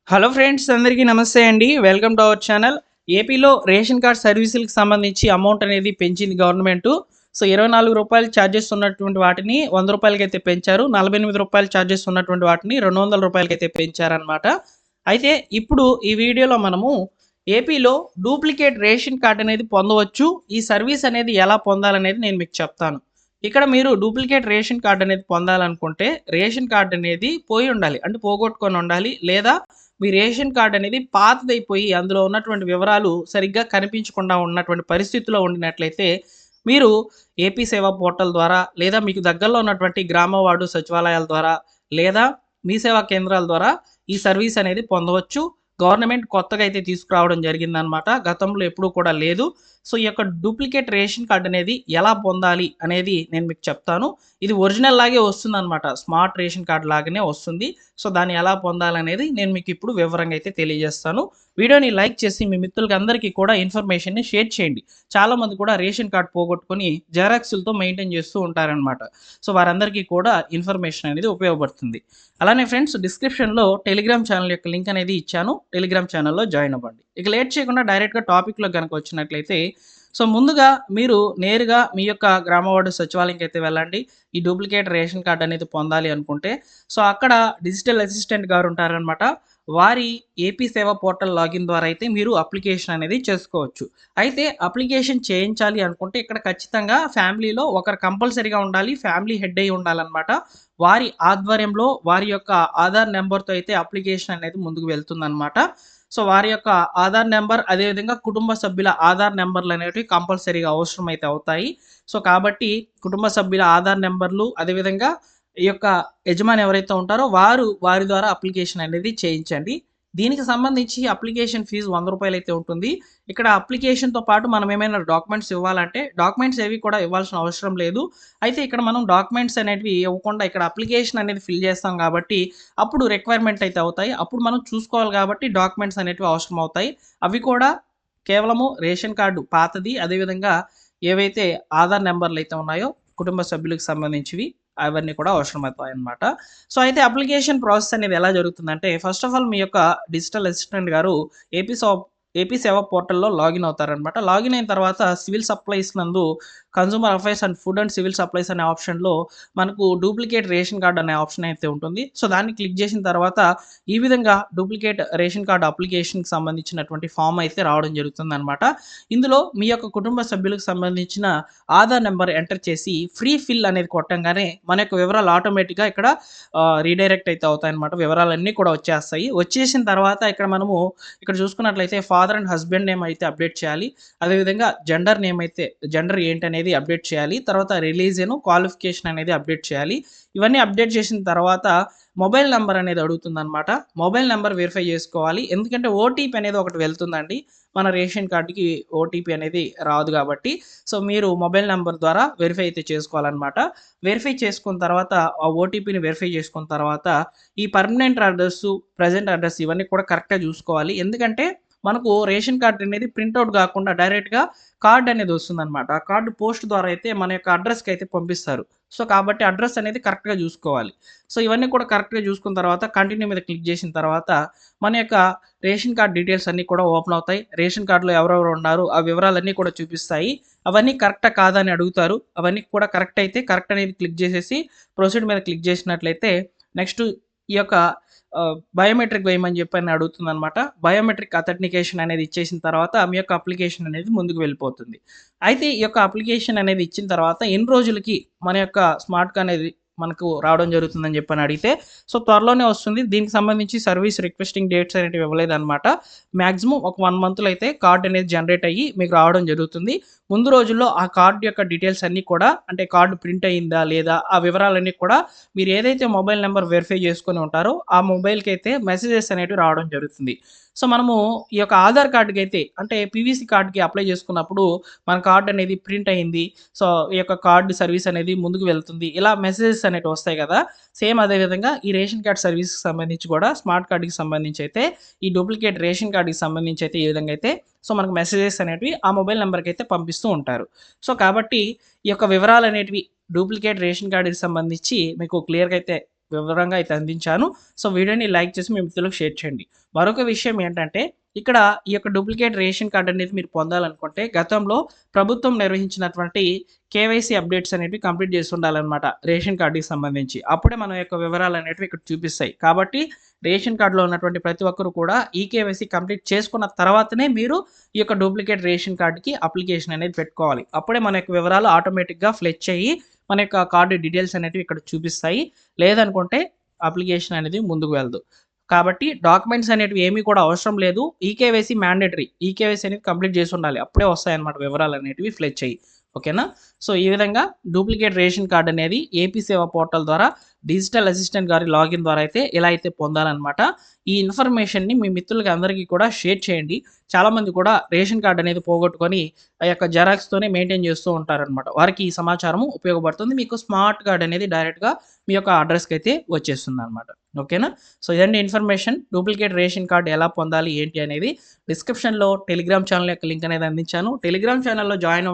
Hello friends, అందరికీ నమస్తే అండి. Welcome to our channel. ఏపీలో రేషన్ కార్డ్ సర్వీసులకు సంబంధించి అమౌంట్ అనేది పెంచింది గవర్నమెంటు. సో, రూ. 24 చార్జెస్ ఉన్నటువంటి వాటిని రూ. 100కైతే పెంచారు. రూ. 48 చార్జెస్ ఉన్నటువంటి వాటిని రూ. 200కైతే పెంచారనమాట. అయితే ఇప్పుడు ఈ వీడియోలో మనము ఏపీలో డూప్లికేట్ రేషన్ కార్డ్ అనేది పొందవచ్చు. ఈ సర్వీస్ అనేది ఎలా పొందాలనేది నేను మీకు చెప్తాను. ఇక్కడ మీరు డూప్లికేట్ రేషన్ కార్డ్ అనేది పొందాలనుకుంటే రేషన్ కార్డ్ అనేది పోయి ఉండాలి. అంటే పోగొట్టుకొని ఉండాలి. లేదా మీ రేషన్ కార్డ్ అనేది పాతదైపోయి అందులో ఉన్నటువంటి వివరాలు సరిగ్గా కనిపించకుండా ఉన్నటువంటి పరిస్థితిలో ఉండినట్లయితే మీరు ఏపీ సేవా పోర్టల్ ద్వారా లేదా మీకు దగ్గరలో ఉన్నటువంటి గ్రామ వార్డు సచివాలయాల ద్వారా లేదా మీ సేవా కేంద్రాల ద్వారా ఈ సర్వీస్ అనేది పొందవచ్చు. గవర్నమెంట్ కొత్తగా అయితే తీసుకురావడం జరిగిందనమాట. గతంలో ఎప్పుడూ కూడా లేదు. సో, ఈ యొక్క డూప్లికేట్ రేషన్ కార్డ్ అనేది ఎలా పొందాలి అనేది నేను మీకు చెప్తాను. ఇది ఒరిజినల్ లాగే వస్తుందనమాట. స్మార్ట్ రేషన్ కార్డ్ లాగానే వస్తుంది. సో, దాన్ని ఎలా పొందాలనేది నేను మీకు ఇప్పుడు వివరంగా అయితే తెలియజేస్తాను. వీడియోని లైక్ చేసి మీ మిత్రులకి అందరికీ కూడా ఇన్ఫర్మేషన్‌ని షేర్ చేయండి. చాలామంది కూడా రేషన్ కార్డ్ పోగొట్టుకొని జెరాక్సులతో మెయింటైన్ చేస్తూ ఉంటారనమాట. సో, వారందరికీ కూడా ఇన్ఫర్మేషన్ అనేది ఉపయోగపడుతుంది. అలానే ఫ్రెండ్స్, డిస్క్రిప్షన్‌లో టెలిగ్రామ్ ఛానల్ యొక్క లింక్ అనేది ఇచ్చాను. టెలిగ్రామ్ ఛానల్‌లో జాయిన్ అవ్వండి. ఇక లేట్ చేయకుండా డైరెక్ట్‌గా టాపిక్‌లోకి గనుక వచ్చినట్లయితే, సో, ముందుగా మీరు నేరుగా మీ యొక్క గ్రామ వార్డు సచివాలయంకి అయితే వెళ్ళండి. ఈ డూప్లికేట్ రేషన్ కార్డ్ అనేది పొందాలి అనుకుంటే, సో, అక్కడ డిజిటల్ అసిస్టెంట్ గారు ఉంటారనమాట. వారి ఏపీ సేవా పోర్టల్ లాగిన్ ద్వారా అయితే మీరు అప్లికేషన్ అనేది చేసుకోవచ్చు. అయితే అప్లికేషన్ చేయించాలి అనుకుంటే ఇక్కడ ఖచ్చితంగా ఫ్యామిలీలో ఒకరు కంపల్సరీగా ఉండాలి. ఫ్యామిలీ హెడ్ అయ్యి ఉండాలనమాట. వారి ఆధ్వర్యంలో వారి యొక్క ఆధార్ నెంబర్‌తో అయితే అప్లికేషన్ అనేది ముందుకు వెళ్తుందనమాట. సో, వారి యొక్క ఆధార్ నెంబర్, అదేవిధంగా కుటుంబ సభ్యుల ఆధార్ నెంబర్‌లనేటివి కంపల్సరీగా అవసరమైతే అవుతాయి. సో, కాబట్టి కుటుంబ సభ్యుల ఆధార్ నెంబర్‌లు, అదేవిధంగా ఈ యొక్క యజమాని ఎవరైతే ఉంటారో వారి ద్వారా అప్లికేషన్ అనేది చేయించండి. దీనికి సంబంధించి అప్లికేషన్ ఫీజు రూ. 100 అయితే ఉంటుంది. ఇక్కడ అప్లికేషన్‌తో పాటు మనం ఏమైనా డాక్యుమెంట్స్ ఇవ్వాలంటే డాక్యుమెంట్స్ ఏవి కూడా ఇవ్వాల్సిన అవసరం లేదు. అయితే ఇక్కడ మనం డాక్యుమెంట్స్ అనేటివి ఇవ్వకుండా ఇక్కడ అప్లికేషన్ అనేది ఫిల్ చేస్తాం కాబట్టి అప్పుడు రిక్వైర్మెంట్ అయితే అవుతాయి. అప్పుడు మనం చూసుకోవాలి కాబట్టి డాక్యుమెంట్స్ అనేటివి అవసరం అవుతాయి. అవి కూడా కేవలము రేషన్ కార్డు పాతది, అదేవిధంగా ఏవైతే ఆధార్ నంబర్‌లు అయితే ఉన్నాయో కుటుంబ సభ్యులకు సంబంధించివి అవన్నీ కూడా అవసరమవుతాయన్నమాట. సో, అయితే అప్లికేషన్ ప్రాసెస్ అనేది ఎలా జరుగుతుందంటే, ఫస్ట్ ఆఫ్ ఆల్ మీ యొక్క డిజిటల్ అసిస్టెంట్ గారు ఏపీ సాప్ ఏపీ సేవా పోర్టల్‌లో లాగిన్ అవుతారనమాట. లాగిన్ అయిన తర్వాత సివిల్ సప్లైస్ నందు consumer affairs and food and civil supplies అనే ఆప్షన్‌లో మనకు డూప్లికేట్ రేషన్ కార్డ్ అనే ఆప్షన్ అయితే ఉంటుంది. సో, దాన్ని క్లిక్ చేసిన తర్వాత ఈ విధంగా డూప్లికేట్ రేషన్ కార్డ్ అప్లికేషన్‌కి సంబంధించినటువంటి ఫార్మ్ అయితే రావడం జరుగుతుందనమాట. ఇందులో మీ యొక్క కుటుంబ సభ్యులకు సంబంధించిన ఆధార్ నెంబర్ ఎంటర్ చేసి ఫ్రీ ఫిల్ అనేది కొట్టంగానే మన యొక్క వివరాలు ఆటోమేటిక్‌గా ఇక్కడ రీడైరెక్ట్ అయితే అవుతాయన్నమాట. వివరాలన్నీ కూడా వచ్చేస్తాయి. వచ్చేసిన తర్వాత ఇక్కడ చూసుకున్నట్లయితే ఫాదర్ అండ్ హస్బెండ్ నేమ్ అయితే అప్డేట్ చేయాలి. అదేవిధంగా జెండర్ ఏంటనేది అప్డేట్ చేయాలి. తర్వాత రిలీజియన్, క్వాలిఫికేషన్ అనేది అప్డేట్ చేయాలి. ఇవన్నీ అప్డేట్ చేసిన తర్వాత మొబైల్ నంబర్ అనేది అడుగుతుందనమాట. మొబైల్ నంబర్ వెరిఫై చేసుకోవాలి. ఎందుకంటే ఓటీపీ అనేది ఒకటి వెళ్తుందండి. మన రేషన్ కార్డ్‌కి ఓటీపీ అనేది రాదు కాబట్టి, సో, మీరు మొబైల్ నంబర్ ద్వారా వెరిఫై అయితే చేసుకోవాలనమాట. వెరిఫై చేసుకున్న తర్వాత ఆ ఓటీపీని వెరిఫై చేసుకున్న తర్వాత ఈ పర్మనెంట్ అడ్రెస్సు, ప్రెజెంట్ అడ్రెస్ ఇవన్నీ కూడా కరెక్ట్‌గా చూసుకోవాలి. ఎందుకంటే మనకు రేషన్ కార్డ్ అనేది ప్రింటౌట్ గాకుండా డైరెక్ట్‌గా కార్డ్ అనేది వస్తుందనమాట. ఆ కార్డ్ పోస్ట్ ద్వారా అయితే మన యొక్క అడ్రెస్‌కి అయితే పంపిస్తారు. సో, కాబట్టి అడ్రెస్ అనేది కరెక్ట్‌గా చూసుకోవాలి. సో, ఇవన్నీ కూడా కరెక్ట్‌గా చూసుకున్న తర్వాత కంటిన్యూ మీద క్లిక్ చేసిన తర్వాత మన యొక్క రేషన్ కార్డ్ డీటెయిల్స్ అన్నీ కూడా ఓపెన్ అవుతాయి. రేషన్ కార్డ్‌లో ఎవరెవరు ఉన్నారు ఆ వివరాలన్నీ కూడా చూపిస్తాయి. అవన్నీ కరెక్టా కాదా అని అడుగుతారు. అవన్నీ కూడా కరెక్ట్ అయితే కరెక్ట్ అనేది క్లిక్ చేసేసి ప్రొసీడ్ మీద క్లిక్ చేసినట్లయితే నెక్స్ట్ ఈ యొక్క బయోమెట్రిక్ వేయమని చెప్పని అడుగుతుందనమాట. బయోమెట్రిక్ అథెంటికేషన్ అనేది ఇచ్చేసిన తర్వాత మీ యొక్క అప్లికేషన్ అనేది ముందుకు వెళ్ళిపోతుంది. అయితే ఈ యొక్క అప్లికేషన్ అనేది ఇచ్చిన తర్వాత ఎన్ని రోజులకి మన యొక్క స్మార్ట్ కార్డ్ అనేది మనకు రావడం జరుగుతుందని చెప్పని అడిగితే, సో, త్వరలోనే వస్తుంది. దీనికి సంబంధించి సర్వీస్ రిక్వెస్టింగ్ డేట్స్ అనేటివి ఇవ్వలేదనమాట. మాక్సిమం ఒక 1 మంత్‌లో అయితే కార్డ్ అనేది జనరేట్ అయ్యి మీకు రావడం జరుగుతుంది. ముందు రోజుల్లో ఆ కార్డ్ యొక్క డీటెయిల్స్ అన్నీ కూడా, అంటే కార్డ్ ప్రింట్ అయిందా లేదా ఆ వివరాలన్నీ కూడా మీరు ఏదైతే మొబైల్ నంబర్ వెరిఫై చేసుకొని ఉంటారో ఆ మొబైల్‌కి అయితే మెసేజెస్ అనేటివి రావడం జరుగుతుంది. సో, మనము ఈ యొక్క ఆధార్ కార్డ్‌కి అయితే అంటే పీవీసీ కార్డ్‌కి అప్లై చేసుకున్నప్పుడు మన కార్డ్ అనేది ప్రింట్ అయింది. సో, ఈ యొక్క కార్డ్ సర్వీస్ అనేది ముందుకు వెళ్తుంది. ఇలా మెసేజెస్ అనేటివి వస్తాయి కదా! సేమ్ అదే విధంగా ఈ రేషన్ కార్డ్ సర్వీస్‌కి సంబంధించి కూడా స్మార్ట్ కార్డ్‌కి సంబంధించి అయితే ఈ డూప్లికేట్ రేషన్ కార్డ్‌కి సంబంధించి అయితే ఈ విధంగా అయితే సో, మనకు మెసేజెస్ అనేటివి ఆ మొబైల్ నంబర్‌కి అయితే పంపిస్తూ ఉంటారు. సో, కాబట్టి ఈ యొక్క వివరాలనేటివి డూప్లికేట్ రేషన్ కార్డ్‌కి సంబంధించి మీకు క్లియర్‌గా అయితే వివరంగా అయితే అందించాను. సో, వీడియోని లైక్ చేసి మీ మిత్రులకు షేర్ చేయండి. మరొక విషయం ఏంటంటే, ఇక్కడ ఈ యొక్క డూప్లికేట్ రేషన్ కార్డ్ అనేది మీరు పొందాలనుకుంటే గతంలో ప్రభుత్వం నిర్వహించినటువంటి కేవైసీ అప్డేట్స్ అనేటివి కంప్లీట్ చేసి ఉండాలన్నమాట రేషన్ కార్డ్‌కి సంబంధించి. అప్పుడే మన యొక్క వివరాలనేటివి ఇక్కడ చూపిస్తాయి. కాబట్టి రేషన్ కార్డ్‌లో ఉన్నటువంటి ప్రతి ఒక్కరు కూడా ఈ కేవైసీ కంప్లీట్ చేసుకున్న తర్వాతనే మీరు ఈ యొక్క డూప్లికేట్ రేషన్ కార్డ్‌కి అప్లికేషన్ అనేది పెట్టుకోవాలి. అప్పుడే మన యొక్క వివరాలు ఆటోమేటిక్‌గా ఫ్లెచ్ అయ్యి మన యొక్క కార్డ్ డీటెయిల్స్ అనేటివి ఇక్కడ చూపిస్తాయి. లేదనుకుంటే అప్లికేషన్ అనేది ముందుకు వెళ్ళదు. కాబట్టి డాక్యుమెంట్స్ అనేటివి ఏమీ కూడా అవసరం లేదు. EKYC mandatory. ఈకేవైసీ అనేది కంప్లీట్ చేసి ఉండాలి. అప్పుడే వస్తాయన్నమాట వివరాలనేటివి ఫ్లెచ్ అయ్యి. ఓకేనా? సో, ఈ విధంగా డూప్లికేట్ రేషన్ కార్డ్ అనేది ఏపీ సేవా పోర్టల్ ద్వారా డిజిటల్ అసిస్టెంట్ గారి లాగిన్ ద్వారా అయితే ఇలా అయితే పొందాలన్నమాట. ఈ ఇన్ఫర్మేషన్‌ని మీ మిత్రులకి అందరికీ కూడా షేర్ చేయండి. చాలామంది కూడా రేషన్ కార్డ్ అనేది పోగొట్టుకొని ఆ యొక్క జెరాక్స్‌తోనే మెయింటైన్ చేస్తూ ఉంటారనమాట. వారికి ఈ సమాచారం ఉపయోగపడుతుంది. మీకు స్మార్ట్ కార్డ్ అనేది డైరెక్ట్‌గా మీ యొక్క అడ్రస్‌కైతే వచ్చేస్తుందనమాట. ఓకేనా? సో, ఇదండి ఇన్ఫర్మేషన్. డూప్లికేట్ రేషన్ కార్డ్ ఎలా పొందాలి ఏంటి అనేది డిస్క్రిప్షన్‌లో టెలిగ్రామ్ ఛానల్ యొక్క లింక్ అనేది అందించాను. టెలిగ్రామ్ ఛానల్‌లో జాయిన్